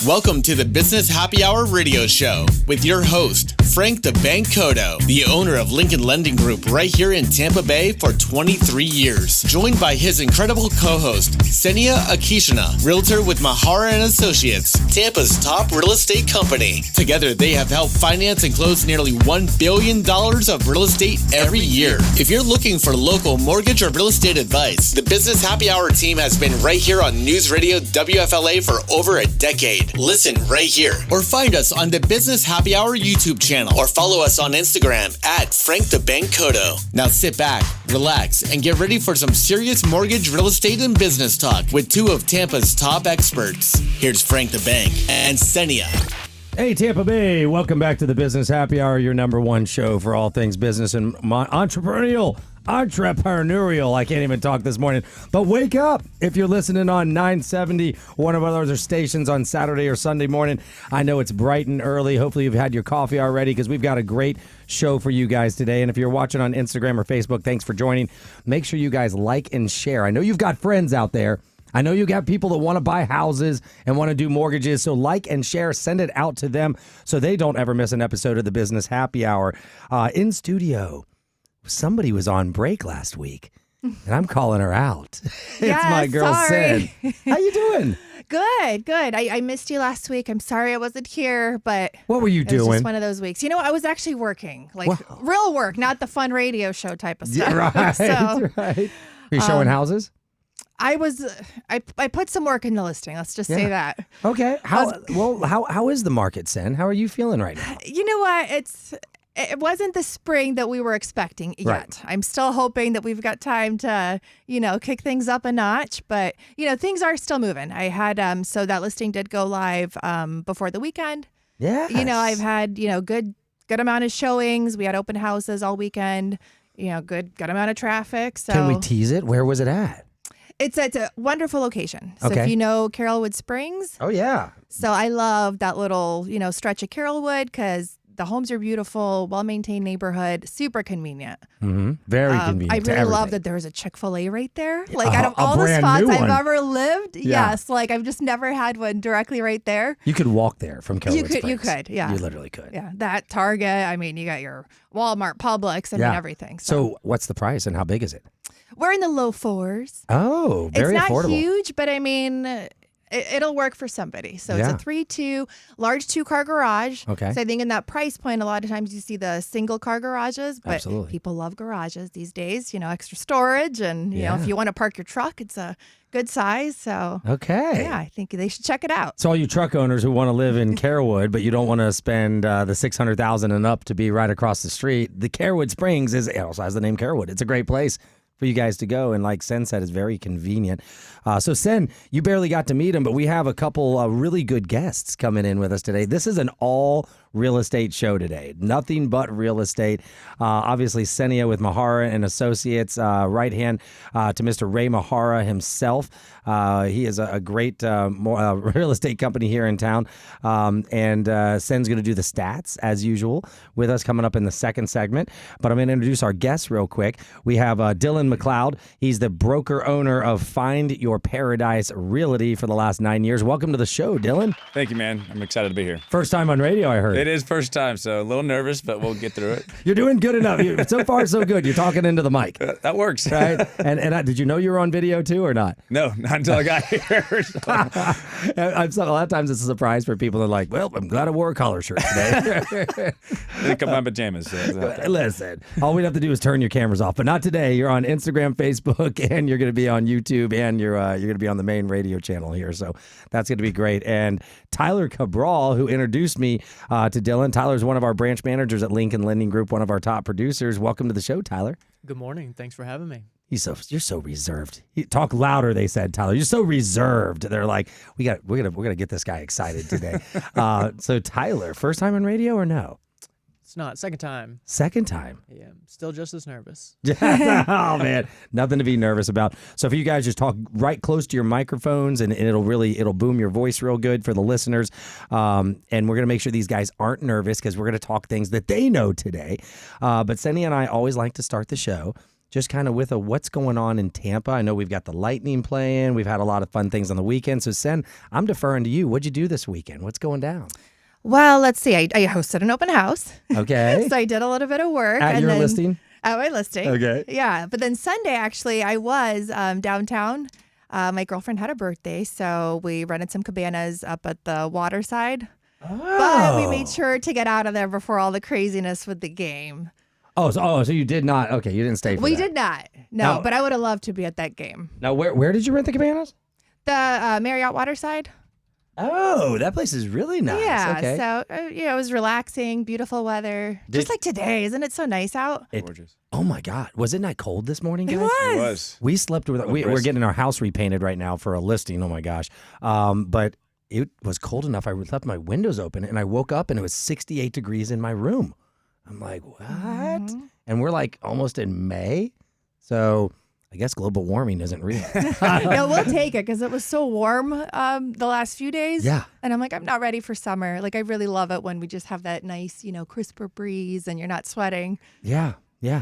Welcome to the Business Happy Hour radio show with your host, Frank the Bank Cotto, the owner of Lincoln Lending Group right here in Tampa Bay for 23 years. Joined by his incredible co-host, KSENIA Akishina, realtor with Mahara and Associates, Tampa's top real estate company. Together, they have helped finance and close nearly $1 billion of real estate every year. If you're looking for local mortgage or real estate advice, the Business Happy Hour team has been right here on News Radio WFLA for over a decade. Listen right here or find us on the Business Happy Hour YouTube channel or follow us on Instagram at Frank the Bank Cotto. Now sit back, relax, and get ready for some serious mortgage, real estate, and business talk with two of Tampa's top experts. Here's Frank the Bank and KSENIA. Hey, Tampa Bay. Welcome back to the Business Happy Hour, your number one show for all things business and entrepreneurial. I can't even talk this morning. But wake up if you're listening on 970, one of our other stations on Saturday or Sunday morning. I know it's bright and early. Hopefully you've had your coffee already because we've got a great show for you guys today. And if you're watching on Instagram or Facebook, thanks for joining. Make sure you guys like and share. I know you've got friends out there. I know you got people that want to buy houses and want to do mortgages, so like and share, send it out to them so they don't ever miss an episode of the Business Happy Hour. In studio, somebody was on break last week, and I'm calling her out. It's my girl, Sen. How you doing? Good. I missed you last week. I'm sorry I wasn't here, but what were you doing? It was just one of those weeks. You know, I was actually working, real work, not the fun radio show type of stuff. Yeah, right. Are you showing houses? I put some work in the listing. Let's just say that. Okay. How is the market, Sen? How are you feeling right now? You know what? It wasn't the spring that we were expecting yet. Right. I'm still hoping that we've got time to, kick things up a notch. But, things are still moving. I had, so that listing did go live before the weekend. Yeah. I've had, good amount of showings. We had open houses all weekend, good amount of traffic. So can we tease it? Where was it at? It's a wonderful location. So okay. If you know Carrollwood Springs. Oh, yeah. So I love that little, stretch of Carrollwood because the homes are beautiful, well-maintained neighborhood, super convenient. Mm-hmm. Very convenient. I really love that there's a Chick-fil-A right there. Like out of all the spots I've ever lived, yeah. yes, I've just never had one directly right there. You could walk there from Carrollwood Springs. You could, yeah. You literally could. Yeah, that Target, you got your Walmart, Publix, everything. So what's the price and how big is it? We're in the low fours. Oh, very affordable. It's not huge, but it'll work for somebody. So it's a 3-2, large 2-car garage. Okay. So I think in that price point, a lot of times you see the single car garages, but absolutely. People love garages these days, extra storage. And, if you want to park your truck, it's a good size. So, okay. Yeah, I think they should check it out. So all you truck owners who want to live in Carrollwood, but you don't want to spend the $600,000 and up to be right across the street, the Carrollwood Springs it also has the name Carrollwood. It's a great place for you guys to go. And like Sen said, it's very convenient. So Sen, you barely got to meet him, but we have a couple really good guests coming in with us today. This is an all real estate show today. Nothing but real estate. Obviously, KSENIA with Mahara and Associates, right hand to Mr. Ray Mahara himself. He is a great real estate company here in town. And Sen's going to do the stats, as usual, with us coming up in the second segment. But I'm going to introduce our guests real quick. We have Dylan McLeod. He's the broker owner of Find Your Paradise Realty for the last 9 years. Welcome to the show, Dylan. Thank you, man. I'm excited to be here. First time on radio, I heard. It is first time, so a little nervous, but we'll get through it. You're doing good enough. So far, so good. You're talking into the mic. That works. Right? And did you know you were on video, too, or not? No, not until I got here. So. A lot of times it's a surprise for people. They're like, well, I'm glad I wore a collar shirt today. They come in pajamas. So listen, all we'd have to do is turn your cameras off. But not today. You're on Instagram, Facebook, and you're going to be on YouTube, and you're going to be on the main radio channel here. So that's going to be great. And Tyler Cabral, who introduced me to Dylan. Tyler's one of our branch managers at Lincoln Lending Group, one of our top producers. Welcome to the show, Tyler. Good morning. Thanks for having me. You're so reserved. You talk louder, they said, Tyler. You're so reserved. They're like, we're gonna get this guy excited today. So Tyler, first time on radio or no? It's not. Second time. Second time. Yeah. Still just as nervous. Oh man, nothing to be nervous about. So if you guys just talk right close to your microphones, and it'll boom your voice real good for the listeners. And we're gonna make sure these guys aren't nervous because we're gonna talk things that they know today. But KSENIA and I always like to start the show just kind of with what's going on in Tampa. I know we've got the Lightning playing. We've had a lot of fun things on the weekend. So, Sen, I'm deferring to you. What'd you do this weekend? What's going down? Well, let's see. I hosted an open house. Okay. So I did a little bit of work. At your listing? At my listing. Okay. Yeah. But then Sunday, actually, I was downtown. My girlfriend had a birthday, so we rented some cabanas up at the water side. Oh. But we made sure to get out of there before all the craziness with the game. So you did not. Okay, you didn't stay for We that. did not. No, but I would have loved to be at that game. Now, where did you rent the cabanas? The Marriott Waterside. Oh, that place is really nice. Yeah. Okay. So, it was relaxing, beautiful weather. Just like today. Isn't it so nice out? Gorgeous. Oh, my God. Was it not cold this morning, guys? It was. It was. We slept with. We're brisk. getting our house repainted right now for a listing. Oh, my gosh. But it was cold enough. I left my windows open, and I woke up, and it was 68 degrees in my room. I'm like, what? Mm-hmm. And we're like almost in May. So I guess global warming isn't real. Yeah, we'll take it because it was so warm the last few days. Yeah. And I'm like, I'm not ready for summer. Like, I really love it when we just have that nice, crisper breeze and you're not sweating. Yeah,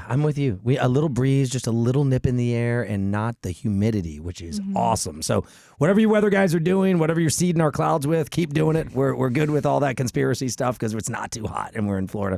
I'm with you. A little breeze, just a little nip in the air, and not the humidity, which is awesome. So whatever you weather guys are doing, whatever you're seeding our clouds with, keep doing it. We're good with all that conspiracy stuff because it's not too hot, and we're in Florida.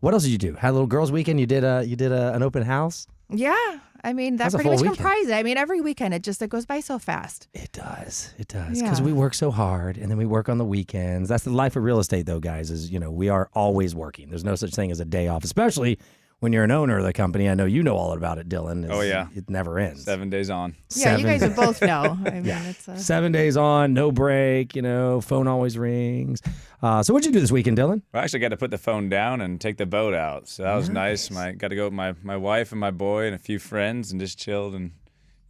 What else did you do? Had a little girls' weekend. You did an open house. Yeah. I mean, that That's a pretty full much weekend. comprises it. I mean, every weekend, it goes by so fast. It does. Yeah. Because we work so hard, and then we work on the weekends. That's the life of real estate, though, guys, is, we are always working. There's no such thing as a day off, especially when you're an owner of the company. I know you know all about it, Dylan. Oh, yeah. It never ends. 7 days on. Yeah, you guys would both know. I mean, it's 7 days on, no break, phone always rings. So what'd you do this weekend, Dylan? I actually got to put the phone down and take the boat out. So that was nice. Got to go with my wife and my boy and a few friends and just chilled and,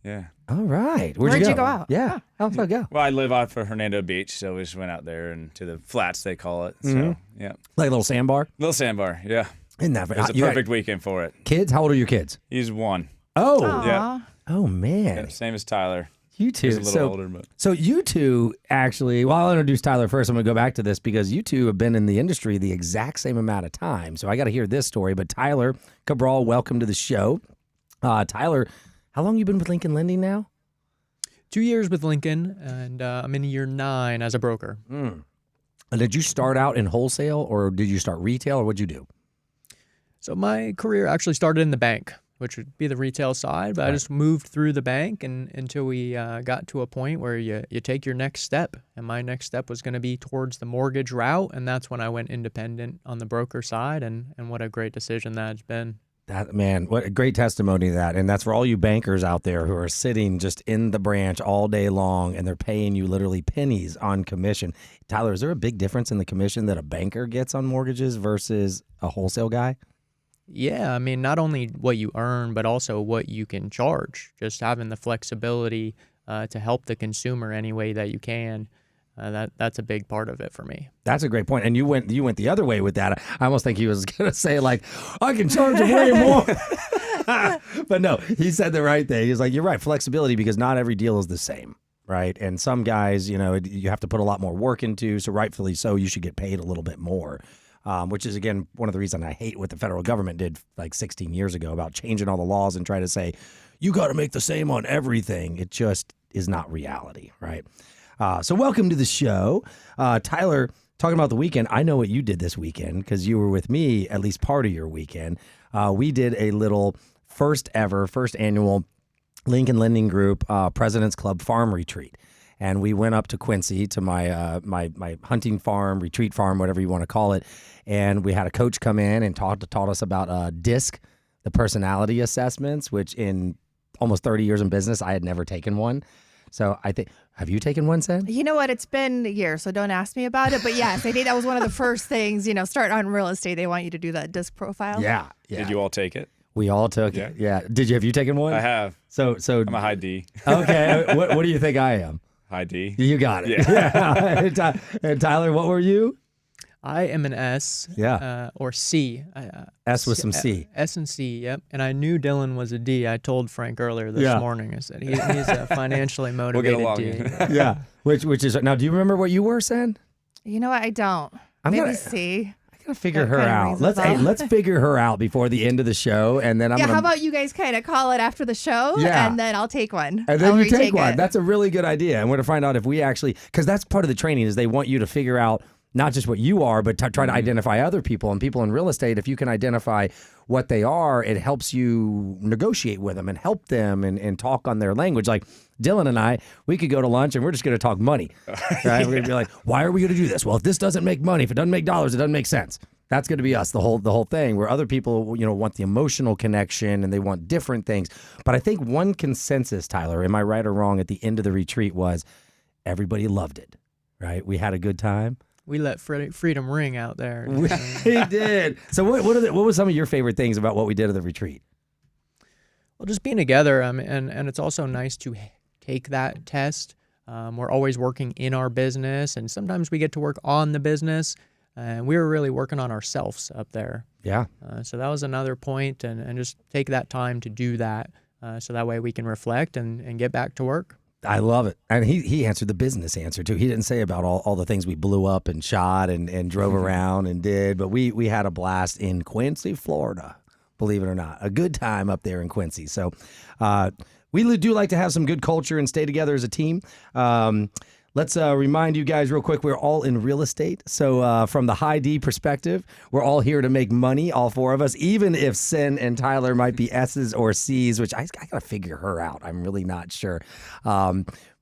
yeah. All right. Where'd you go out? Yeah. How'd that go? Well, I live off of Hernando Beach, so we just went out there and to the flats, they call it. So, yeah. Like a little sandbar? Little sandbar, yeah. Isn't that It was a you got perfect weekend for it. kids? How old are your kids? He's 1. Oh. Aw. Yeah. Oh, man. Yeah, same as Tyler. You two. He's a little older, but So you two actually, well, I'll introduce Tyler first. I'm going to go back to this because you two have been in the industry the exact same amount of time. So I got to hear this story. But Tyler Cabral, welcome to the show. Tyler, how long you been with Lincoln Lending now? 2 years with Lincoln, and I'm in year 9 as a broker. And did you start out in wholesale, or did you start retail, or what'd you do? So my career actually started in the bank, which would be the retail side, but I just moved through the bank until we got to a point where you take your next step. And my next step was going to be towards the mortgage route, and that's when I went independent on the broker side, and what a great decision that's been. That, man, what a great testimony to that. And that's for all you bankers out there who are sitting just in the branch all day long and they're paying you literally pennies on commission. Tyler, is there a big difference in the commission that a banker gets on mortgages versus a wholesale guy? Yeah, I mean, not only what you earn, but also what you can charge. Just having the flexibility to help the consumer any way that you can. That's a big part of it for me. That's a great point. And you went the other way with that. I almost think he was going to say, like, I can charge him way more. But no, he said the right thing. He's like, you're right, flexibility, because not every deal is the same, right? And some guys, you have to put a lot more work into, so rightfully so, you should get paid a little bit more. Which is, again, one of the reasons I hate what the federal government did like 16 years ago about changing all the laws and try to say, you got to make the same on everything. It just is not reality, right? So welcome to the show. Tyler, talking about the weekend, I know what you did this weekend because you were with me at least part of your weekend. We did a little first annual Lincoln Lending Group President's Club Farm Retreat. And we went up to Quincy to my my hunting farm, retreat farm, whatever you want to call it. And we had a coach come in and taught us about DISC, the personality assessments, which in almost 30 years in business, I had never taken one. So I think, have you taken one, Sen? You know what? It's been a year, so don't ask me about it. But yes, I think that was one of the first things, starting on real estate, they want you to do that DISC profile. Yeah. Did you all take it? We all took it. Yeah. Have you taken one? I have. So I'm a high D. Okay. What do you think I am? High D. You got it. Yeah. And Tyler, what were you? I am an S, or C. S with some C. S and C, yep. And I knew Dylan was a D. I told Frank earlier this morning. I said he's a financially motivated along. D. Yeah. Which is now? Do you remember what you were, Sen? You know what? I don't. Maybe C. gotta figure That her kinda out. rings a Let's bell. let's figure her out before the end of the show, and then I'm Yeah, gonna. how about you guys kind of call it after the show, Yeah. and then I'll take one. And then I'll you take retake one. it. That's a really good idea. And we're going to find out if we actually, because that's part of the training is they want you to figure out not just what you are, but try to identify other people. And people in real estate, if you can identify what they are, it helps you negotiate with them and help them and talk on their language. Like Dylan and I, we could go to lunch and we're just going to talk money, right? We're going to be like, why are we going to do this? Well, if this doesn't make money, if it doesn't make dollars, it doesn't make sense. That's going to be us, the whole thing, where other people, want the emotional connection and they want different things. But I think one consensus, Tyler, am I right or wrong, at the end of the retreat was everybody loved it, right? We had a good time. We let freedom ring out there. We did. So what was some of your favorite things about what we did at the retreat? Well, just being together, and it's also nice to take that test. We're always working in our business, and sometimes we get to work on the business, and we were really working on ourselves up there. Yeah. So that was another point, and just take that time to do that, so that way we can reflect and get back to work. I love it. And he answered the business answer, too. He didn't say about all the things we blew up and shot and drove around and did, but we had a blast in Quincy, Florida, believe it or not. A good time up there in Quincy. So we do like to have some good culture and stay together as a team. Let's remind you guys real quick, we're all in real estate. So from the high D perspective, we're all here to make money, all four of us, even if Sen and Tyler might be S's or C's, which I got to figure her out. I'm really not sure.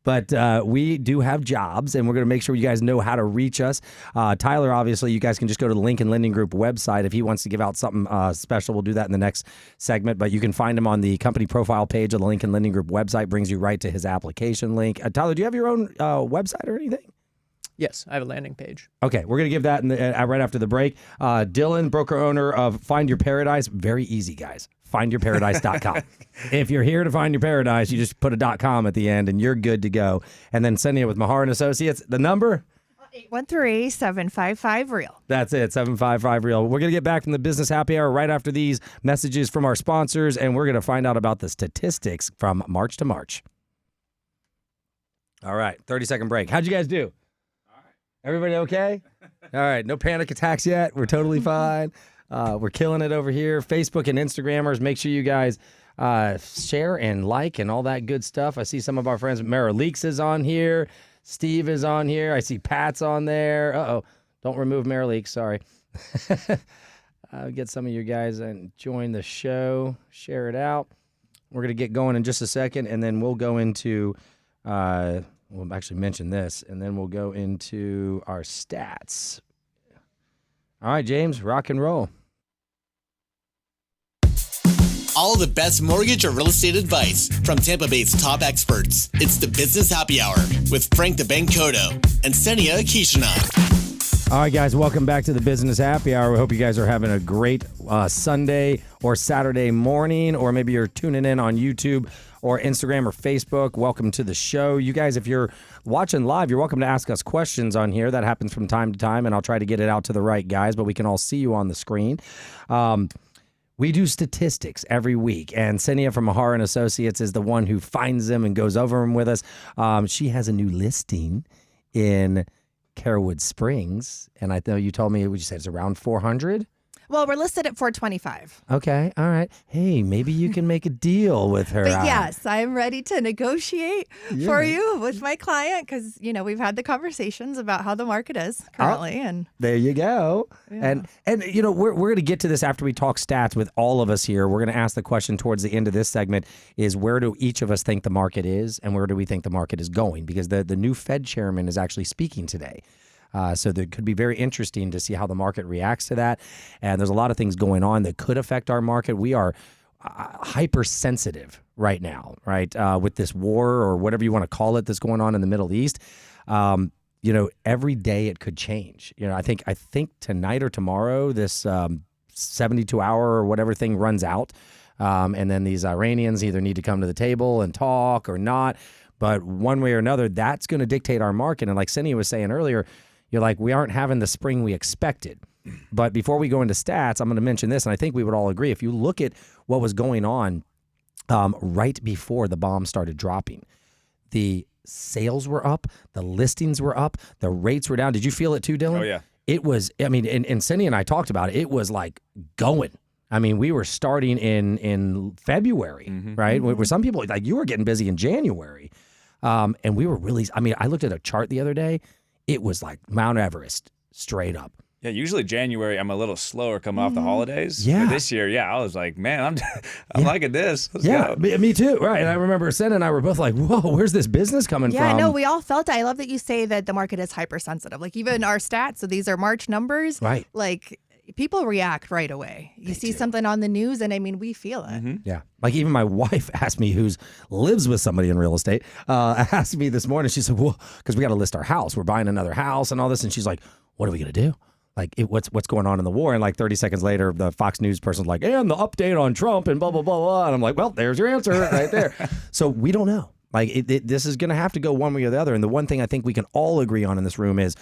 But we do have jobs, and we're going to make sure you guys know how to reach us. Tyler, obviously, you guys can just go to the Lincoln Lending Group website. If he wants to give out something special, we'll do that in the next segment. But you can find him on the company profile page of the Lincoln Lending Group website. Brings you right to his application link. Tyler, do you have your own website or anything? Yes, I have a landing page. Okay, we're going to give that right after the break. Dylan, broker owner of Find Your Paradise. Very easy, guys. FindYourParadise.com. If you're here to find your paradise, you just put a .com at the end and you're good to go. And then sending it with Mahar and Associates. The number? 813-755-REAL. That's it, 755-REAL. We're going to get back from the business happy hour right after these messages from our sponsors, and we're going to find out about the statistics from March to March. All right, 30-second break. How'd you guys do? All right. Everybody okay? All right, no panic attacks yet. We're totally fine. We're killing it over here. Facebook and Instagrammers, make sure you guys share and like and all that good stuff. I see some of our friends. Mara Leaks is on here. Steve is on here. I see Pat's on there. Uh-oh. Don't remove Mara Leaks. Sorry. Get some of you guys and join the show. Share it out. We're going to get going in just a second, and then we'll go into we'll actually mention this, and then we'll go into our stats. All right, James, rock and roll. All the best mortgage or real estate advice from Tampa Bay's top experts. It's the Business Happy Hour with Frank the Bank Cotto and KSENIA Kishina. All right, guys, welcome back to the Business Happy Hour. We hope you guys are having a great Sunday or Saturday morning, or maybe you're tuning in on YouTube or Instagram or Facebook. Welcome to the show. You guys, if you're watching live, you're welcome to ask us questions on here. That happens from time to time, and I'll try to get it out to the right guys, but we can all see you on the screen. We do statistics every week, and KSENIA from Mahar and Associates is the one who finds them and goes over them with us. She has a new listing in Carrowood Springs, and I know you told me, would you say it's around 400? Well, we're listed at 425. Okay, all right. Hey, maybe you can make a deal with her. But yes, I'm ready to negotiate for you with my client because, we've had the conversations about how the market is currently. And there you go. Yeah. And we're going to get to this after we talk stats with all of us here. We're going to ask the question towards the end of this segment is where do each of us think the market is and where do we think the market is going? Because the new Fed chairman is actually speaking today. So that could be very interesting to see how the market reacts to that. And there's a lot of things going on that could affect our market. We are hypersensitive right now, right? With this war or whatever you want to call it that's going on in the Middle East. Every day it could change. I think tonight or tomorrow, this 72-hour or whatever thing runs out. And then these Iranians either need to come to the table and talk or not. But one way or another, that's going to dictate our market. And like KSENIA was saying earlier, you're like, we aren't having the spring we expected. But before we go into stats, I'm going to mention this, and I think we would all agree. If you look at what was going on right before the bomb started dropping, the sales were up, the listings were up, the rates were down. Did you feel it too, Dylan? Oh, yeah. it was, I mean, and Cindy and I talked about it. It was like going. I mean, we were starting in February, right? Where some people, like you were getting busy in January. And we were really, I mean, I looked at a chart the other day. It was like Mount Everest straight up. Yeah, usually January I'm a little slower coming off the holidays. Yeah. But this year, I was like, man, I'm liking this. Let's Yeah, go. me too. Right. And I remember Sen and I were both like, whoa, where's this business coming from? Yeah, no, we all felt it. I love that you say that the market is hypersensitive. Like even our stats, so these are March numbers. Right. Like people react right away. You see something on the news and I mean, we feel it. Yeah. Like even my wife asked me, who lives with somebody in real estate, asked me this morning, she said, well, because we got to list our house. We're buying another house and all this. And she's like, what are we going to do? Like, what's going on in the war? And like 30 seconds later, the Fox News person's like, and the update on Trump and blah, blah, blah, blah. And I'm like, well, there's your answer right there. So we don't know. Like this is going to have to go one way or the other. And the one thing I think we can all agree on in this room is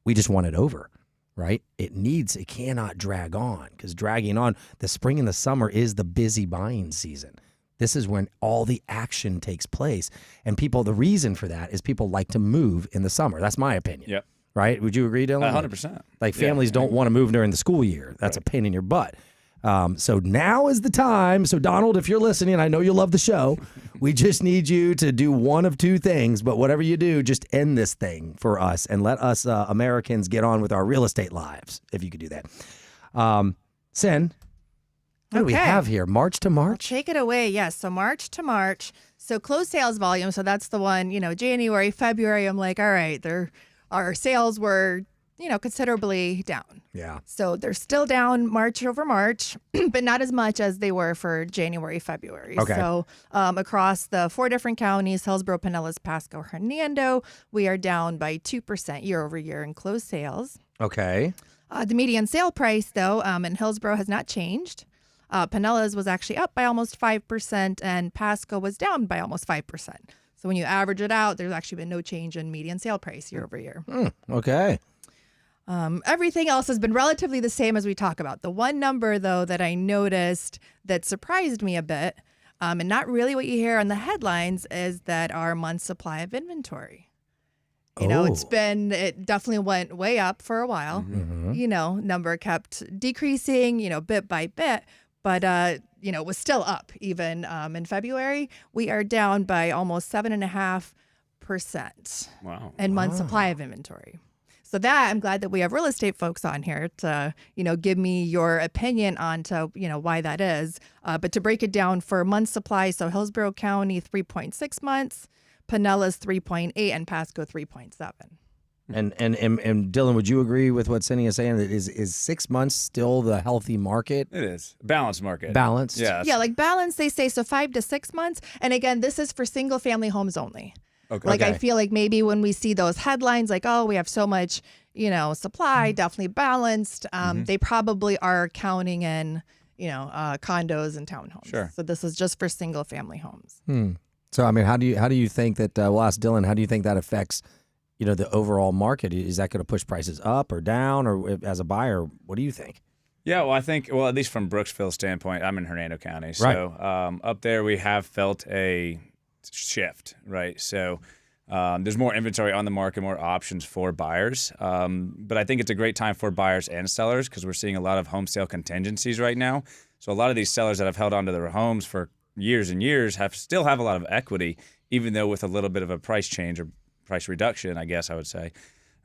we just want it over. Right? It cannot drag on, because dragging on, the spring and the summer is the busy buying season. This is when all the action takes place. And the reason for that is people like to move in the summer. That's my opinion. Yep. Right? Would you agree, Dylan? 100%. Like families don't want to move during the school year. That's a pain in your butt. So now is the time. So Donald, if you're listening, I know you love the show. We just need you to do one of two things, but whatever you do, just end this thing for us and let us Americans get on with our real estate lives, if you could do that. Sen, what do we have here? March to March? Take it away. Yes. So March to March. So closed sales volume. So that's the one, January, February. I'm like, all right, our sales were, considerably down. Yeah. So they're still down March over March, but not as much as they were for January, February. Okay. So across the 4 different counties, Hillsborough, Pinellas, Pasco, Hernando, we are down by 2% year over year in closed sales. Okay. The median sale price, though, in Hillsborough has not changed. Pinellas was actually up by almost 5%, and Pasco was down by almost 5%. So when you average it out, there's actually been no change in median sale price year over year. Okay. Everything else has been relatively the same as we talk about. The one number, though, that I noticed that surprised me a bit, and not really what you hear on the headlines, is that our month's supply of inventory. It definitely went way up for a while. Number kept decreasing, bit by bit, but, it was still up even in February. We are down by almost 7.5%. Wow. In month's supply of inventory. So that I'm glad that we have real estate folks on here to, give me your opinion on why that is. But to break it down for month supply, so Hillsborough County, 3.6 months, Pinellas 3.8, and Pasco 3.7. And Dylan, would you agree with what Cindy is saying? That is 6 months still the healthy market? It is. Balanced market. Balanced? Yeah. Yeah, like balanced, they say, so 5 to 6 months. And again, this is for single family homes only. Okay. Like I feel like maybe when we see those headlines, like, oh, we have so much, supply, definitely balanced. They probably are counting in, condos and townhomes. Sure. So this is just for single family homes. So, I mean, how do you think that, we'll ask Dylan, how do you think that affects, the overall market? Is that going to push prices up or down, or as a buyer, what do you think? Yeah, well, I think, at least from Brooksville's standpoint, I'm in Hernando County. So up there we have felt a shift, right? So there's more inventory on the market, more options for buyers. But I think it's a great time for buyers and sellers, because we're seeing a lot of home sale contingencies right now. So a lot of these sellers that have held onto their homes for years and years still have a lot of equity, even though with a little bit of a price change or price reduction, I guess I would say,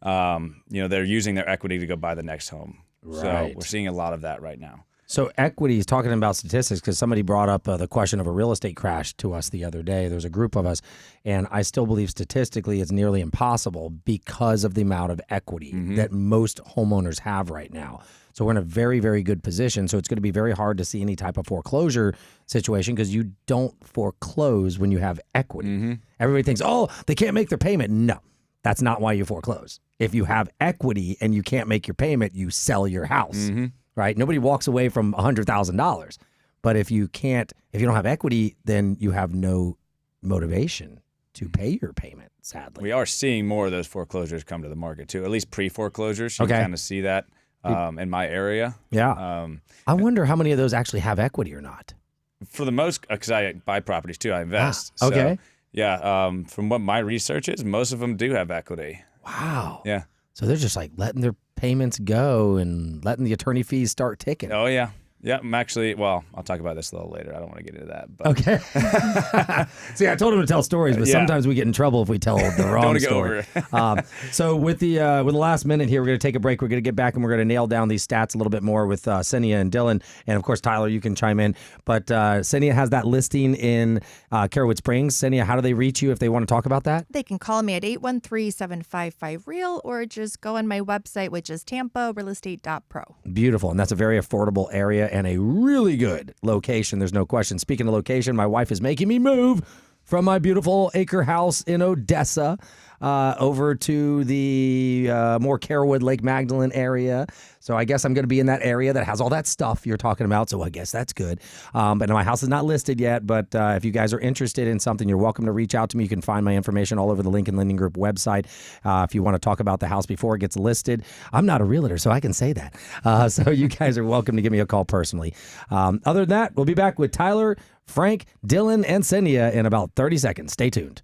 they're using their equity to go buy the next home. Right. So we're seeing a lot of that right now. So equity is talking about statistics, because somebody brought up the question of a real estate crash to us the other day. There's a group of us, and I still believe statistically it's nearly impossible because of the amount of equity that most homeowners have right now. So we're in a very, very good position. So it's going to be very hard to see any type of foreclosure situation, because you don't foreclose when you have equity. Everybody thinks, oh, they can't make their payment. No, that's not why you foreclose. If you have equity and you can't make your payment, you sell your house. Right? Nobody walks away from $100,000. But if you don't have equity, then you have no motivation to pay your payment, sadly. We are seeing more of those foreclosures come to the market too, at least pre-foreclosures. You can kind of see that in my area. Yeah. I wonder how many of those actually have equity or not. For the most, because I buy properties too, I invest. Okay. So, from what my research is, most of them do have equity. Wow. Yeah. So they're just like letting their payments go and letting the attorney fees start ticking? Oh, yeah. Yeah, I'm actually, well, I'll talk about this a little later. I don't want to get into that. But. Okay. See, I told him to tell stories, but sometimes we get in trouble if we tell the wrong story. So with the last minute here, we're going to take a break. We're going to get back and we're going to nail down these stats a little bit more with KSENIA and Dylan. And, of course, Tyler, you can chime in. But KSENIA has that listing in Carrowood Springs. KSENIA, how do they reach you if they want to talk about that? They can call me at 813-755-REAL or just go on my website, which is tamparealestate.pro. Beautiful. And that's a very affordable area and a really good location. There's no question. Speaking of location, my wife is making me move from my beautiful acre house in Odessa over to the more Carrowood, Lake Magdalene area. So I guess I'm going to be in that area that has all that stuff you're talking about. So I guess that's good. But my house is not listed yet. But if you guys are interested in something, you're welcome to reach out to me. You can find my information all over the Lincoln Lending Group website. If you want to talk about the house before it gets listed, I'm not a realtor, so I can say that. So you guys are welcome to give me a call personally. Other than that, we'll be back with Tyler, Frank, Dylan, and KSENIA in about 30 seconds. Stay tuned.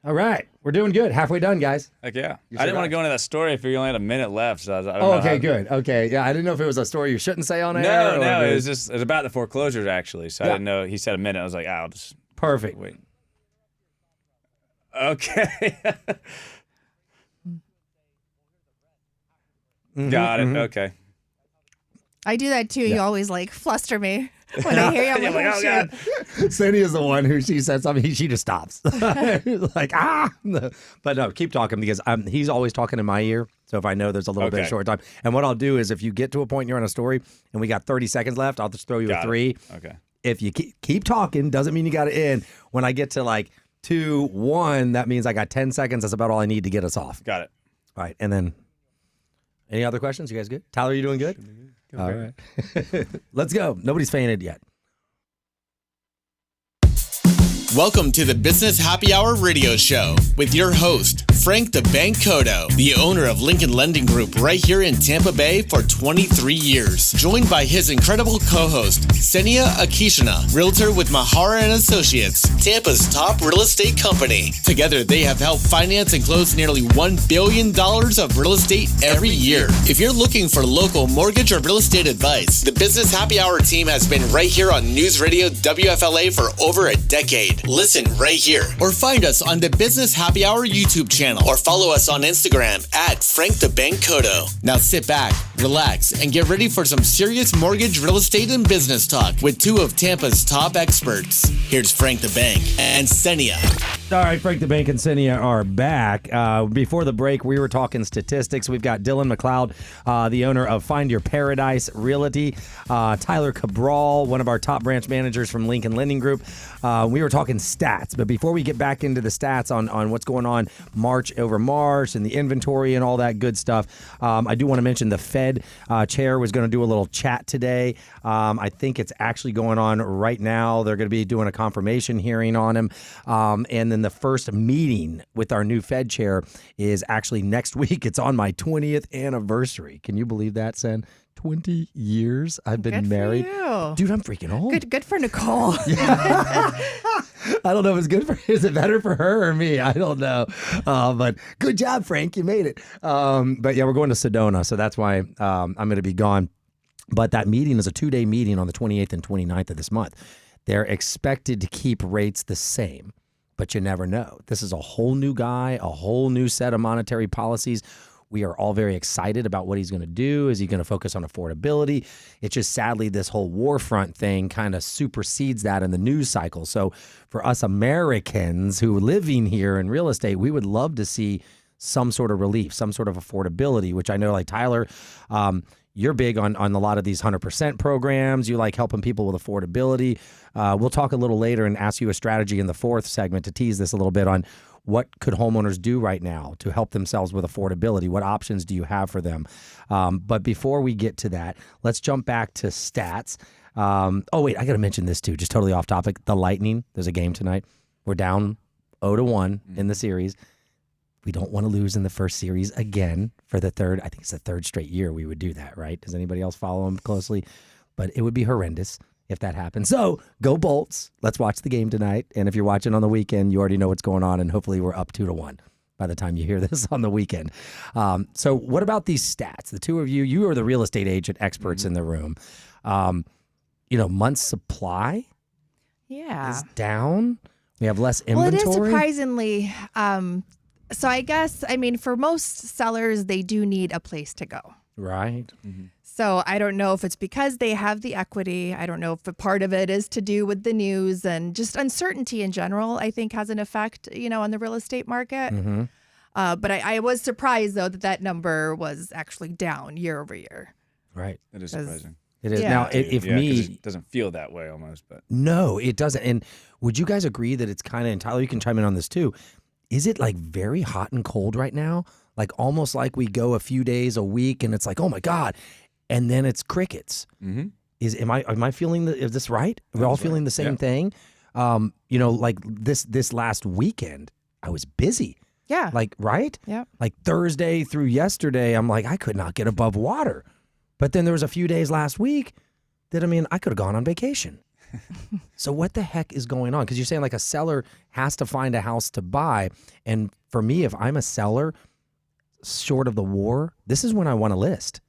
All right. We're doing good. Halfway done, guys. Heck yeah. I didn't want to go into that story if you only had a minute left. So I don't know okay, good. Okay. Yeah, I didn't know if it was a story you shouldn't say on air. No, it was about the foreclosures, actually. So I didn't know. He said a minute. I was like, I'll just. Perfect. Wait. Okay. Got it. Okay. I do that too. You always fluster me when I hear you. I'm like, oh God. KSENIA is the one who she said something, she just stops. Like, But no, keep talking because he's always talking in my ear. So if I know there's a little bit of short time. And what I'll do is if you get to a point you're on a story and we got 30 seconds left, I'll just throw you a 3. Okay. If you keep talking, doesn't mean you got to end. When I get to 2, 1, that means I got 10 seconds. That's about all I need to get us off. Got it. All right. And then any other questions? You guys good? Tyler, you doing good? All right. Let's go. Nobody's fainted yet. Welcome to the Business Happy Hour radio show with your host, Frank the Bank Cotto, the owner of Lincoln Lending Group right here in Tampa Bay for 23 years. Joined by his incredible co-host, KSENIA Akishina, realtor with Mahara and Associates, Tampa's top real estate company. Together, they have helped finance and close nearly $1 billion of real estate every year. If you're looking for local mortgage or real estate advice, the Business Happy Hour team has been right here on News Radio WFLA for over a decade. Listen right here or find us on the Business Happy Hour YouTube channel or follow us on Instagram at Frank the Bank Cotto. Now sit back, relax, and get ready for some serious mortgage, real estate, and business talk with 2 of Tampa's top experts. Here's Frank the Bank and KSENIA. All right, Frank the Bank and KSENIA are back. Before the break, we were talking statistics. We've got Dylan McLeod, the owner of Find Your Paradise Realty. Tyler Cabral, one of our top branch managers from Lincoln Lending Group. We were talking stats, but before we get back into the stats on what's going on March over March and the inventory and all that good stuff, I do want to mention the Fed chair was going to do a little chat today. I think it's actually going on right now. They're going to be doing a confirmation hearing on him. And then the first meeting with our new Fed chair is actually next week. It's on my 20th anniversary. Can you believe that, Sen? 20 years I've been married. Dude, I'm freaking old. Good for Nicole. Yeah. I don't know if it's good for, is it better for her or me? I don't know. But good job, Frank. You made it. But yeah, we're going to Sedona. So that's why I'm going to be gone. But that meeting is a 2-day meeting on the 28th and 29th of this month. They're expected to keep rates the same, but you never know. This is a whole new guy, a whole new set of monetary policies. We are all very excited about what he's going to do. Is he going to focus on affordability? It's just sadly this whole war front thing kind of supersedes that in the news cycle. So for us Americans who are living here in real estate, we would love to see some sort of relief, some sort of affordability, which I know like Tyler, you're big on a lot of these 100% programs. You like helping people with affordability. We'll talk a little later and ask you a strategy in the 4th segment to tease this a little bit on what could homeowners do right now to help themselves with affordability? What options do you have for them? But before we get to that, let's jump back to stats. Oh, wait, I got to mention this too, just totally off topic. The Lightning, there's a game tonight. We're down 0-1 in the series. We don't want to lose in the first series again for the third. I think it's the 3rd straight year we would do that, right? Does anybody else follow them closely? But it would be horrendous if that happens. So go Bolts. Let's watch the game tonight. And if you're watching on the weekend, you already know what's going on. And hopefully we're up 2-1. by the time you hear this on the weekend. So what about these stats? The two of you, you are the real estate agent experts in the room. Month's supply is down. We have less inventory. Well, it is surprisingly. So I guess, for most sellers, they do need a place to go. Right. So I don't know if it's because they have the equity. I don't know if a part of it is to do with the news and just uncertainty in general, I think has an effect, on the real estate market. But I was surprised, though, that number was actually down year over year. Right. It is surprising. It is. Yeah. Now, if 'cause it doesn't feel that way almost, but No, it doesn't. And would you guys agree that it's kind of, and Tyler, you can chime in on this too, is it like very hot and cold right now? Like almost like we go a few days a week and it's like, oh my God. And then it's crickets. Am I feeling is this right? Are we all feeling the same thing? Like this last weekend, I was busy. Yeah. Like, right? Yeah. Like Thursday through yesterday, I'm like, I could not get above water. But then there was a few days last week that, I could have gone on vacation. So what the heck is going on? Because you're saying like a seller has to find a house to buy. And for me, if I'm a seller short of the war, this is when I want to list.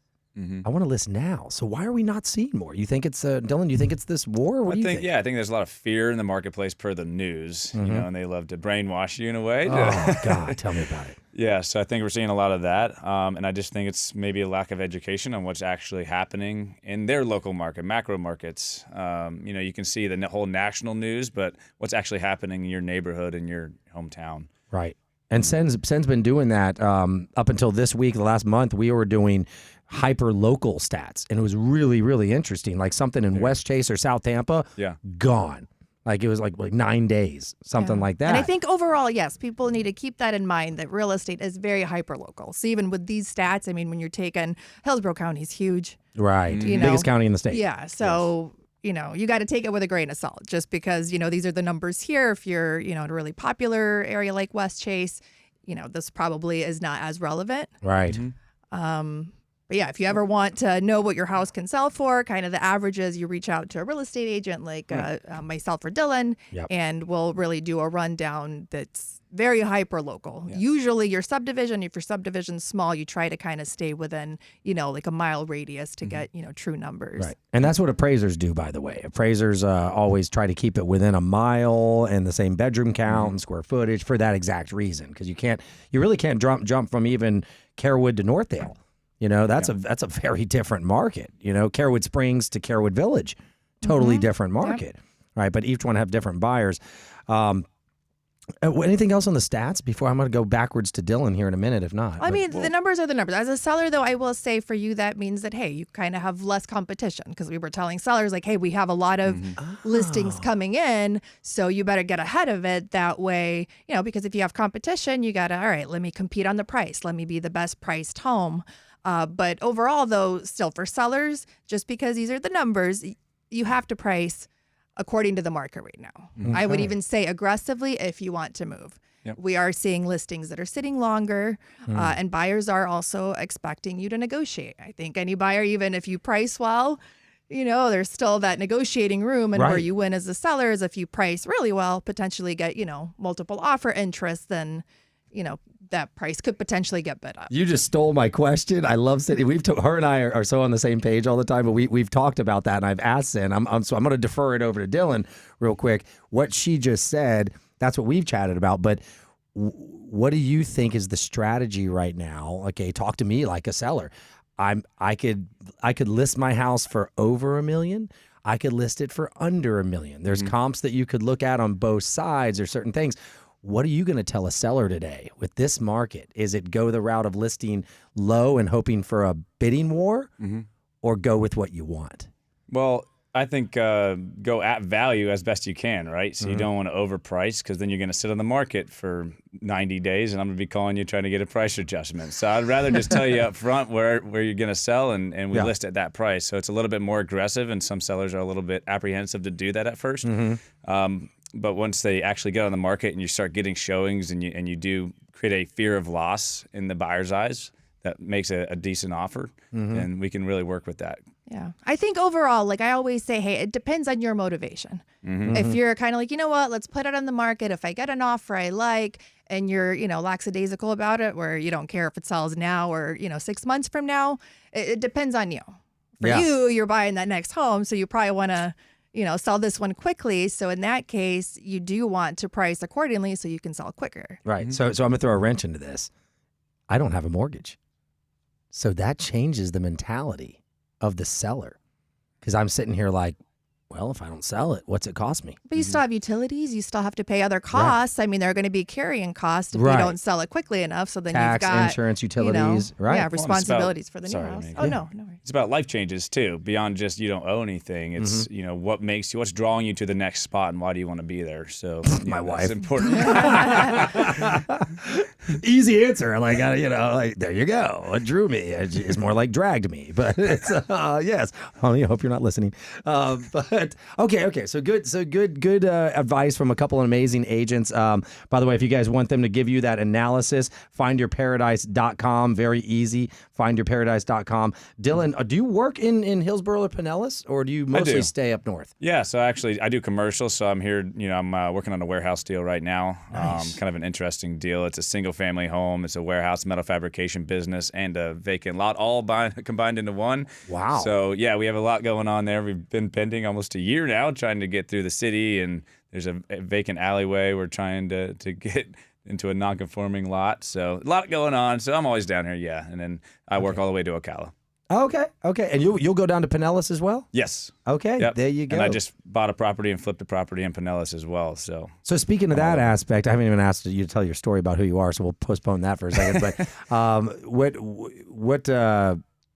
I want to list now. So why are we not seeing more? You think it's, Dylan, you think it's this war? Or what do you think? Yeah, I think there's a lot of fear in the marketplace per the news, and they love to brainwash you in a way. Oh, God, tell me about it. Yeah, so I think we're seeing a lot of that. And I just think it's maybe a lack of education on what's actually happening in their local market, macro markets. You can see the whole national news, but what's actually happening in your neighborhood, in your hometown. Right. And Sen's been doing that up until this week. The last month, we were doing hyper local stats, and it was really, really interesting. Like something in West Chase or South Tampa, gone. Like it was like 9 days, something like that. And I think overall, yes, people need to keep that in mind that real estate is very hyper local. So even with these stats, when you're taking Hillsborough County is huge. Right. Biggest county in the state. Yeah. So, you got to take it with a grain of salt just because, these are the numbers here. If you're, in a really popular area like West Chase, this probably is not as relevant. Right. But yeah, if you ever want to know what your house can sell for, kind of the averages, you reach out to a real estate agent like myself or Dylan, and we'll really do a rundown that's very hyper local. Yeah. Usually your subdivision, if your subdivision's small, you try to kind of stay within, like a mile radius to get, true numbers. Right. And that's what appraisers do, by the way. Appraisers always try to keep it within a mile and the same bedroom count and square footage for that exact reason. Because you really can't jump from even Carewood to Northdale. That's a very different market. Carewood Springs to Carewood Village, totally different market, right? But each one have different buyers. Anything else on the stats before I'm going to go backwards to Dylan here in a minute, if not? The numbers are the numbers. As a seller, though, I will say for you, that means that, hey, you kind of have less competition because we were telling sellers like, hey, we have a lot of listings coming in, so you better get ahead of it that way, because if you have competition, you got to, all right, let me compete on the price. Let me be the best priced home. But overall, though, still for sellers, just because these are the numbers, you have to price according to the market right now. Okay. I would even say aggressively if you want to move. Yep. We are seeing listings that are sitting longer, and buyers are also expecting you to negotiate. I think any buyer, even if you price well, there's still that negotiating room, and where you win as a seller is if you price really well, potentially get, multiple offer interest, then, that price could potentially get bid up. You just stole my question. I love sitting. Her and I are so on the same page all the time, but we've talked about that, and I've asked Sin. I'm going to defer it over to Dylan real quick. What she just said, that's what we've chatted about. But what do you think is the strategy right now? Okay, talk to me like a seller. I could list my house for over $1 million. I could list it for under $1 million. There's comps that you could look at on both sides or certain things. What are you going to tell a seller today with this market? Is it go the route of listing low and hoping for a bidding war, or go with what you want? Well, I think go at value as best you can, right? So you don't want to overprice because then you're going to sit on the market for 90 days and I'm going to be calling you trying to get a price adjustment. So I'd rather just tell you up front where you're going to sell and we list at that price. So it's a little bit more aggressive, and some sellers are a little bit apprehensive to do that at first. But once they actually get on the market and you start getting showings and you do create a fear of loss in the buyer's eyes, that makes a decent offer, and we can really work with that. Yeah. I think overall, like I always say, hey, it depends on your motivation. If you're kind of like, you know what, let's put it on the market. If I get an offer I like, and you're, lackadaisical about it, where you don't care if it sells now or, 6 months from now, it depends on you. For you, you're buying that next home, so you probably want to, sell this one quickly. So in that case, you do want to price accordingly so you can sell quicker. Right. Mm-hmm. So I'm going to throw a wrench into this. I don't have a mortgage. So that changes the mentality of the seller, because I'm sitting here like, well, if I don't sell it, what's it cost me? But you still have utilities. You still have to pay other costs. Right. I mean, there are going to be carrying costs if you don't sell it quickly enough. So then tax, you've got insurance, utilities, right? Yeah, responsibilities for the new house. Oh, no worries. It's about life changes too, beyond just you don't own anything. It's what's drawing you to the next spot, and why do you want to be there? So my wife, that's important. Easy answer. Like there you go. What drew me is more like dragged me, but it's yes, honey. I hope you're not listening. But okay. So good advice from a couple of amazing agents. By the way, if you guys want them to give you that analysis, findyourparadise.com. Very easy. Findyourparadise.com. Dylan, do you work in Hillsborough or Pinellas, or do you mostly stay up north? Yeah, so actually I do commercial. So I'm here. I'm working on a warehouse deal right now. Nice. Kind of an interesting deal. It's a single family home. It's a warehouse, metal fabrication business, and a vacant lot, all combined into one. Wow. So yeah, we have a lot going on there. We've been pending almost a year now, trying to get through the city, and there's a vacant alleyway we're trying to get into a non-conforming lot. So a lot going on. So I'm always down here, yeah. And then I work all the way to Ocala. Okay. And you'll go down to Pinellas as well? Yes. Okay, yep. There you go. And I just bought a property and flipped a property in Pinellas as well. So speaking of that aspect, I haven't even asked you to tell your story about who you are, so we'll postpone that for a second. But what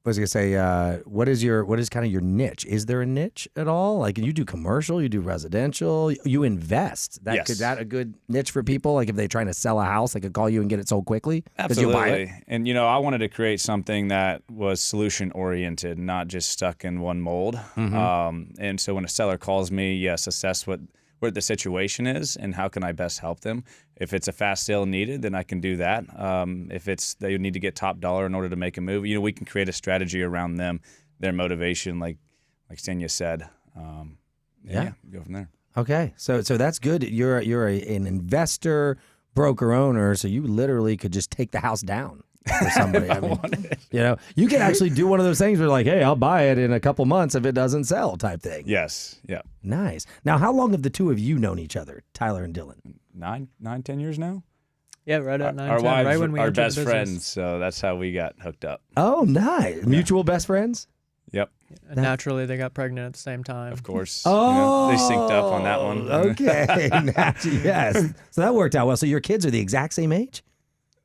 I was gonna say, what is kind of your niche? Is there a niche at all? Like, you do commercial, you do residential, you invest. Yes. Is that a good niche for people? Like, if they're trying to sell a house, they could call you and get it sold quickly? Absolutely. You buy it? And I wanted to create something that was solution oriented, not just stuck in one mold. Mm-hmm. And so when a seller calls me, yes, assess what the situation is and how can I best help them. If it's a fast sale needed, then I can do that. If it's they need to get top dollar in order to make a move, we can create a strategy around them, their motivation, like KSENIA said. Go from there. Okay, so that's good. You're an investor, broker owner, so you literally could just take the house down for somebody. I mean, you can actually do one of those things where like, hey, I'll buy it in a couple months if it doesn't sell, type thing. Yes. Yeah. Nice. Now, how long have the two of you known each other, Tyler and Dylan? 10 years now. Yeah, right at 9, our 10, wives right when we are entered best the business. friends, so that's how we got hooked up. Oh, nice. Mutual best friends? Yep. And naturally, they got pregnant at the same time. Of course. Oh, they synced up on that one. Okay. Yes. So that worked out well. So your kids are the exact same age?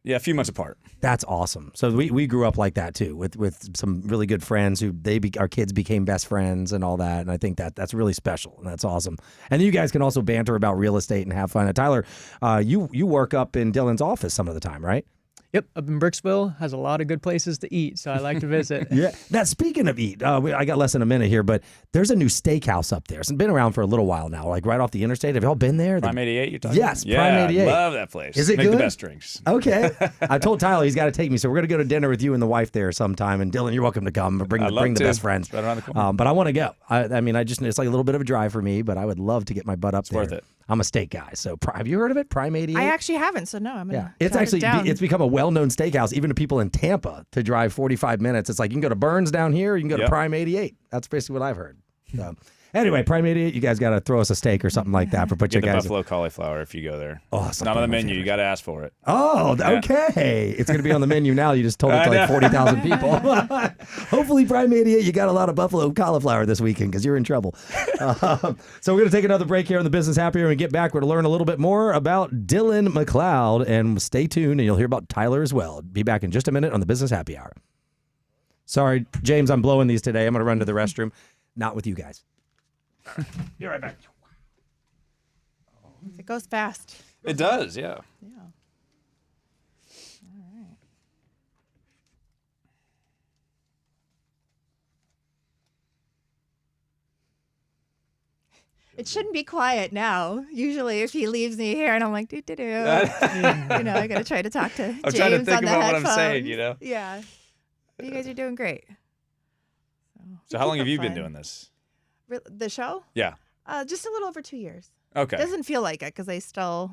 Yeah, a few months apart. That's awesome. So we grew up like that too, with some really good friends who our kids became best friends and all that. And I think that's really special and that's awesome. And you guys can also banter about real estate and have fun. Now, Tyler, you work up in Dylan's office some of the time, right? Yep, up in Brooksville, has a lot of good places to eat, so I like to visit. Yeah. Now, speaking of eat, I got less than a minute here, but there's a new steakhouse up there. It's been around for a little while now, like right off the interstate. Have y'all been there? Prime 88, you're talking Yes, about? Prime 88. Love that place. Is it Make good? the best drinks. Okay. I told Tyler he's got to take me, so we're going to go to dinner with you and the wife there sometime. And Dylan, you're welcome to come. Bring the best friends. It's right around the corner. But I want to go. I mean, it's like a little bit of a drive for me, but I would love to get my butt up there. Worth it. I'm a steak guy. So have you heard of it? Prime 88? I actually haven't, so no, I'm gonna It's jot actually it down. it's become a well-known steakhouse, even to people in Tampa, to drive 45 minutes. It's like you can go to Burns down here, or you can go to Prime 88. That's basically what I've heard. So anyway, Prime 88, you guys got to throw us a steak or something like that for put Get you the guys. buffalo cauliflower if you go there. Oh, it's not on the menu. You got to ask for it. Oh, okay. It's going to be on the menu now. You just told it to like 40,000 people. Hopefully, Prime 88, you got a lot of buffalo cauliflower this weekend because you're in trouble. So we're going to take another break here on the Business Happy Hour and get back. We're going to learn a little bit more about Dylan McLeod, and stay tuned, and you'll hear about Tyler as well. Be back in just a minute on the Business Happy Hour. Sorry, James, I'm blowing these today. I'm going to run to the restroom. Not with you guys. Be right back. It goes fast. It does, yeah. Yeah. All right. It shouldn't be quiet now. Usually, if he leaves me here and I'm like, doo-doo-doo, I got to try to talk to James I'm trying to think on the about headphones. what I'm saying, Yeah. You guys are doing great. So how long have you been doing this? The show? Yeah. Just a little over 2 years. Okay. Doesn't feel like it because I still,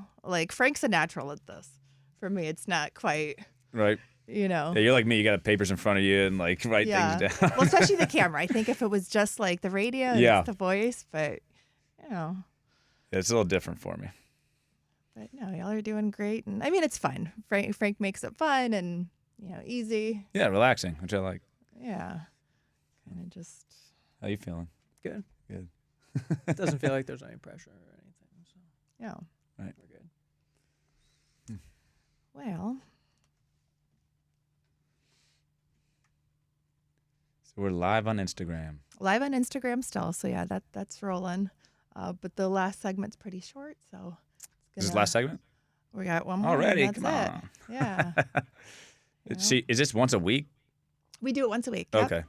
Frank's a natural at this. For me, it's not quite, Right. Yeah, you're like me. You got papers in front of you and like write things down. Well, especially the camera. I think if it was just like the radio and it's the voice, but It's a little different for me. But no, y'all are doing great, and I mean it's fun. Frank makes it fun and easy. Yeah, relaxing, which I like. Yeah, kind of just. How you feeling? Good. Good. It doesn't feel like there's any pressure or anything. So. Yeah. Right. We're good. Well. So we're live on Instagram. Live on Instagram still, so yeah, that's rolling. But the last segment's pretty short, so. Is this the last segment? We got one more. Already? That's Come on. Yeah. Is this once a week? We do it once a week. Yep. Okay.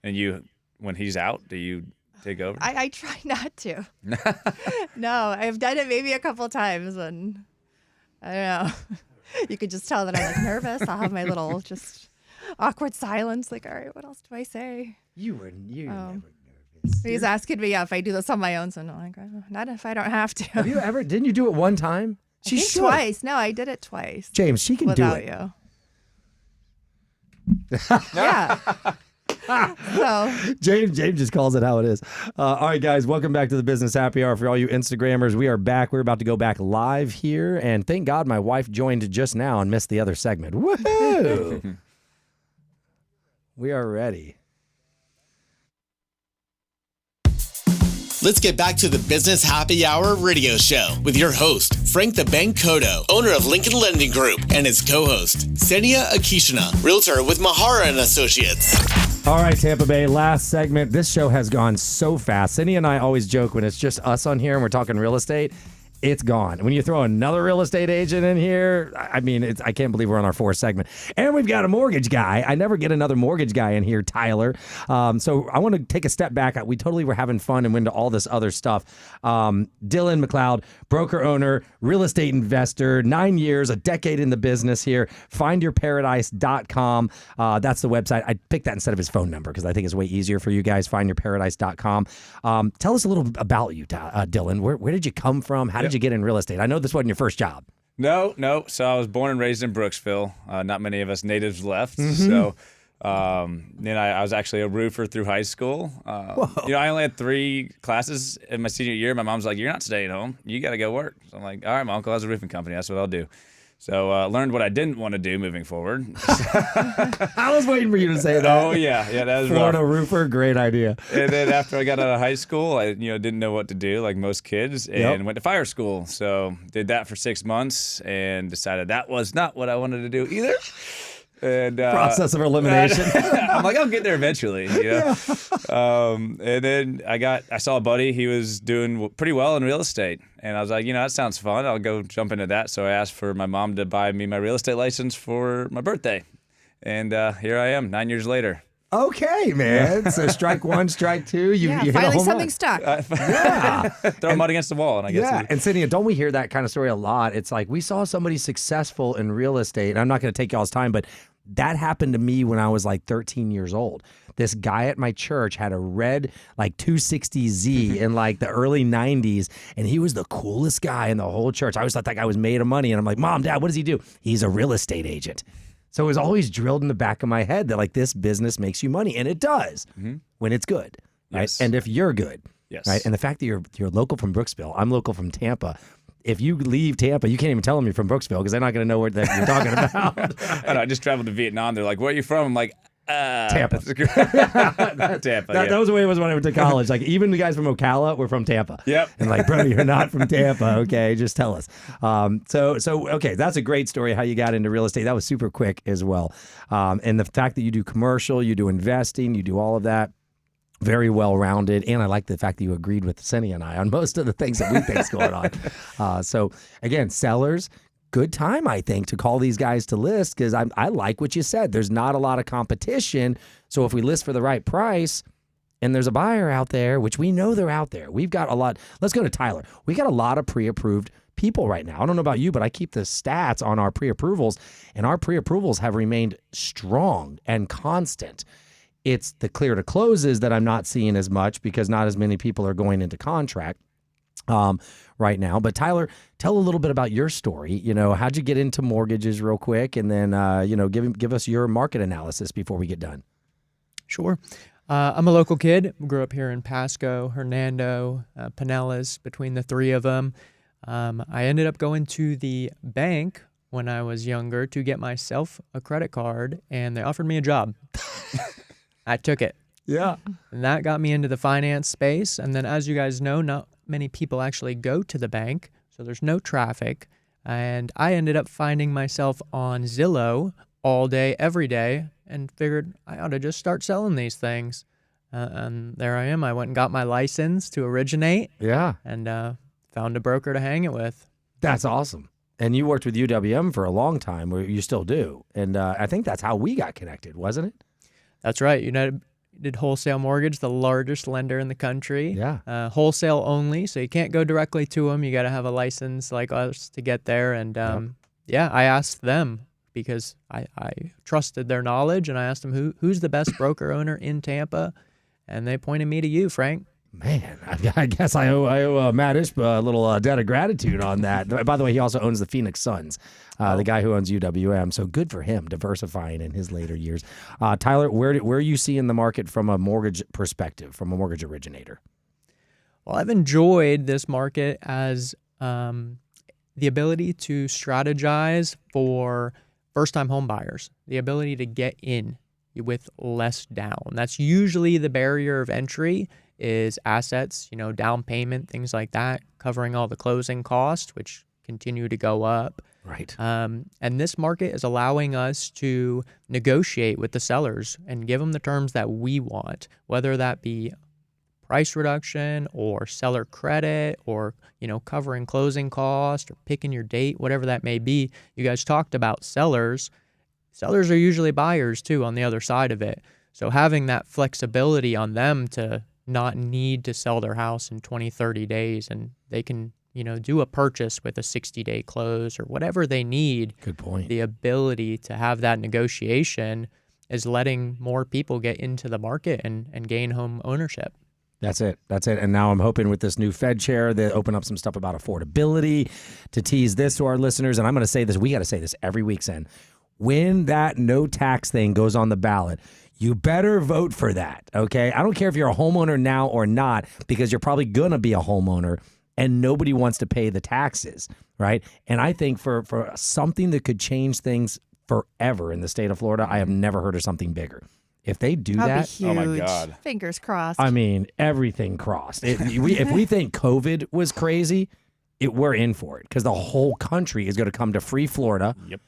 And when he's out, do you take over? I try not to. No, I've done it maybe a couple times, and I don't know. You could just tell that I'm like nervous. I'll have my little just awkward silence. Like, all right, what else do I say? You were never nervous. He's asking me if I do this on my own, so I'm like, not if I don't have to. Have you ever? Didn't you do it one time? I think twice. No, I did it twice. James, she can do it. Without you. Yeah. So James just calls it how it is. All right, guys, welcome back to the Business Happy Hour. For all you Instagrammers, we are back. We're about to go back live here, and thank God my wife joined just now and missed the other segment. Woohoo! We are ready. Let's get back to the Business Happy Hour radio show with your host, Frank the Bank Kodo, owner of Lincoln Lending Group, and his co-host, KSENIA Akishina, realtor with Mahara and Associates. All right, Tampa Bay, last segment. This show has gone so fast. KSENIA and I always joke when it's just us on here and we're talking real estate, it's gone. When you throw another real estate agent in here, I mean, I can't believe we're on our fourth segment. And we've got a mortgage guy. I never get another mortgage guy in here, Tyler. So I want to take a step back. We totally were having fun and went into all this other stuff. Dylan McLeod, broker owner, real estate investor, 9 years, a decade in the business here. FindYourParadise.com. That's the website. I picked that instead of his phone number because I think it's way easier for you guys. FindYourParadise.com. Tell us a little about you, Dylan. Where did you come from? How did you get in real estate? I know this wasn't your first job. No. So I was born and raised in Brooksville. Not many of us natives left. So then I was actually a roofer through high school. I only had 3 classes in my senior year. My mom's like, "You're not staying home. You got to go work." So I'm like, "All right, my uncle has a roofing company. That's what I'll do." So learned what I didn't want to do moving forward. I was waiting for you to say that. Oh yeah, that was Florida rough. roofer, great idea. And then after I got out of high school, I didn't know what to do like most kids, and went to fire school. So did that for 6 months and decided that was not what I wanted to do either. And Process of elimination. I'm like, I'll get there eventually. And then I saw a buddy. He was doing pretty well in real estate. And I was like, that sounds fun. I'll go jump into that. So I asked for my mom to buy me my real estate license for my birthday. And here I am 9 years later. Okay, man. So strike one, strike two. You hit a finally home something run. stuck. Yeah. Throw them out against the wall. And I guess And KSENIA, don't we hear that kind of story a lot? It's like we saw somebody successful in real estate. And I'm not going to take y'all's time, but that happened to me when I was like 13 years old. This guy at my church had a red like 260Z in like the early 90s, and he was the coolest guy in the whole church. I always thought that guy was made of money, and I'm like, Mom, Dad, what does he do? He's a real estate agent. So it was always drilled in the back of my head that like this business makes you money, and it does when it's good, right? Yes. And if you're good, Yes. right? And the fact that you're local from Brooksville, I'm local from Tampa. If you leave Tampa, you can't even tell them you're from Brooksville because they're not going to know what that you're talking about. I know, I just traveled to Vietnam. They're like, "Where are you from?" I'm like, Tampa. Tampa. That was the way it was when I went to college. Like even the guys from Ocala were from Tampa. Yep. And like, bro, you're not from Tampa. Okay, just tell us. So okay, that's a great story how you got into real estate. That was super quick as well. And the fact that you do commercial, you do investing, you do all of that. Very well-rounded, and I like the fact that you agreed with KSENIA and I on most of the things that we think's going on. So again, sellers, good time, I think, to call these guys to list because I like what you said. There's not a lot of competition, so if we list for the right price and there's a buyer out there, which we know they're out there, we've got a lot. Let's go to Tyler. We got a lot of pre-approved people right now. I don't know about you, but I keep the stats on our pre-approvals, and our pre-approvals have remained strong and constant. It's the clear to closes that I'm not seeing as much because not as many people are going into contract. right now. But Tyler, tell a little bit about your story. How'd you get into mortgages real quick? And then, give us your market analysis before we get done. Sure. I'm a local kid. Grew up here in Pasco, Hernando, Pinellas, between the three of them. I ended up going to the bank when I was younger to get myself a credit card, and they offered me a job. I took it. Yeah. And that got me into the finance space. And then, as you guys know, not many people actually go to the bank, so there's no traffic. And I ended up finding myself on Zillow all day, every day, and figured I ought to just start selling these things. And there I am. I went and got my license to originate. Yeah. And found a broker to hang it with. That's awesome. And you worked with UWM for a long time, or you still do. And I think that's how we got connected, wasn't it? That's right. United did wholesale mortgage, the largest lender in the country. Yeah. Wholesale only, so you can't go directly to them. You got to have a license like us to get there. And I asked them because I trusted their knowledge, and I asked them who's the best broker owner in Tampa, and they pointed me to you, Frank. Man, I guess I owe Matt Ishba a little debt of gratitude on that. By the way, he also owns the Phoenix Suns, the guy who owns UWM. So good for him, diversifying in his later years. Tyler, where are you seeing the market from a mortgage perspective, from a mortgage originator? Well, I've enjoyed this market as the ability to strategize for first-time home buyers, the ability to get in with less down. That's usually the barrier of entry, is assets, down payment, things like that, covering all the closing costs, which continue to go up. Right. And this market is allowing us to negotiate with the sellers and give them the terms that we want, whether that be price reduction or seller credit or, covering closing costs or picking your date, whatever that may be. You guys talked about sellers. Sellers are usually buyers too on the other side of it. So having that flexibility on them to not need to sell their house in 20, 30 days, and they can, do a purchase with a 60-day close or whatever they need. Good point. The ability to have that negotiation is letting more people get into the market and gain home ownership. That's it. And now I'm hoping with this new Fed chair, they open up some stuff about affordability to tease this to our listeners. And I'm going to say this. We got to say this every week, Sen. When that no tax thing goes on the ballot, you better vote for that, okay? I don't care if you're a homeowner now or not, because you're probably going to be a homeowner and nobody wants to pay the taxes, right? And I think for something that could change things forever in the state of Florida, I have never heard of something bigger. If they do That'd that, be huge. Oh my God. Fingers crossed. I mean, everything crossed. If we think COVID was crazy, we're in for it, because the whole country is going to come to free Florida. Yep.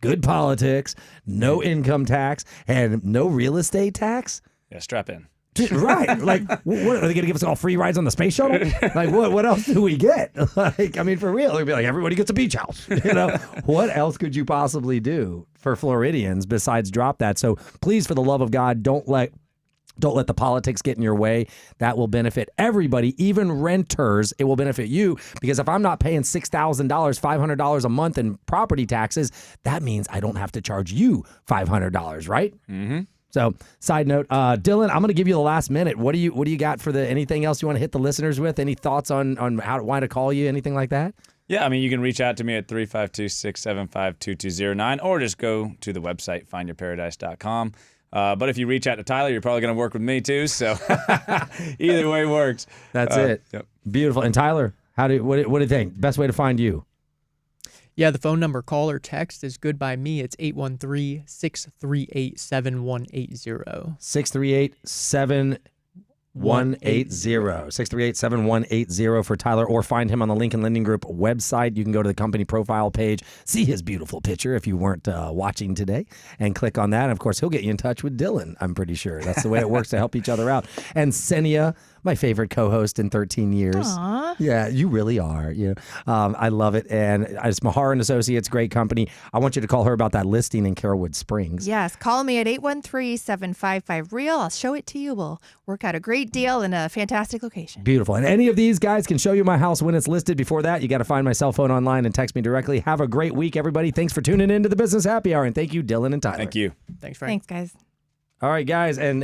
Good politics, no income tax, and no real estate tax. Yeah, strap in. Right. Like, what, are they going to give us all free rides on the space shuttle? Like, what else do we get? Like, I mean, for real, it'd be like everybody gets a beach house. What else could you possibly do for Floridians besides drop that? So please, for the love of God, don't let the politics get in your way. That will benefit everybody, even renters. It will benefit you, because if I'm not paying $6,000, $500 a month in property taxes, that means I don't have to charge you $500, right? Mm-hmm. So, side note, Dylan, I'm going to give you the last minute. What do you got for anything else you want to hit the listeners with? Any thoughts on why to call you? Anything like that? Yeah, I mean, you can reach out to me at 352-675-2209, or just go to the website, findyourparadise.com. But if you reach out to Tyler, you're probably going to work with me too. So either way works. That's it. Yep. Beautiful. And Tyler, what do you think? Best way to find you? Yeah, the phone number, call or text, is good by me. It's 813-638-7180. 638-7180. 638-7180 for Tyler, or find him on the Lincoln Lending Group website. You can go to the company profile page, see his beautiful picture if you weren't watching today, and click on that. And of course, he'll get you in touch with Dylan, I'm pretty sure. That's the way it works to help each other out. And KSENIA, my favorite co-host in 13 years. Aww. Yeah, you really are. I love it. And it's Mahar and Associates, great company. I want you to call her about that listing in Carrollwood Springs. Yes, call me at 813-755-REAL. I'll show it to you. We'll work out a great deal in a fantastic location. Beautiful. And any of these guys can show you my house when it's listed. Before that, you got to find my cell phone online and text me directly. Have a great week, everybody. Thanks for tuning in to the Business Happy Hour. And thank you, Dylan and Tyler. Thank you. Thanks, Frank. Thanks, guys. All right, guys. And hey,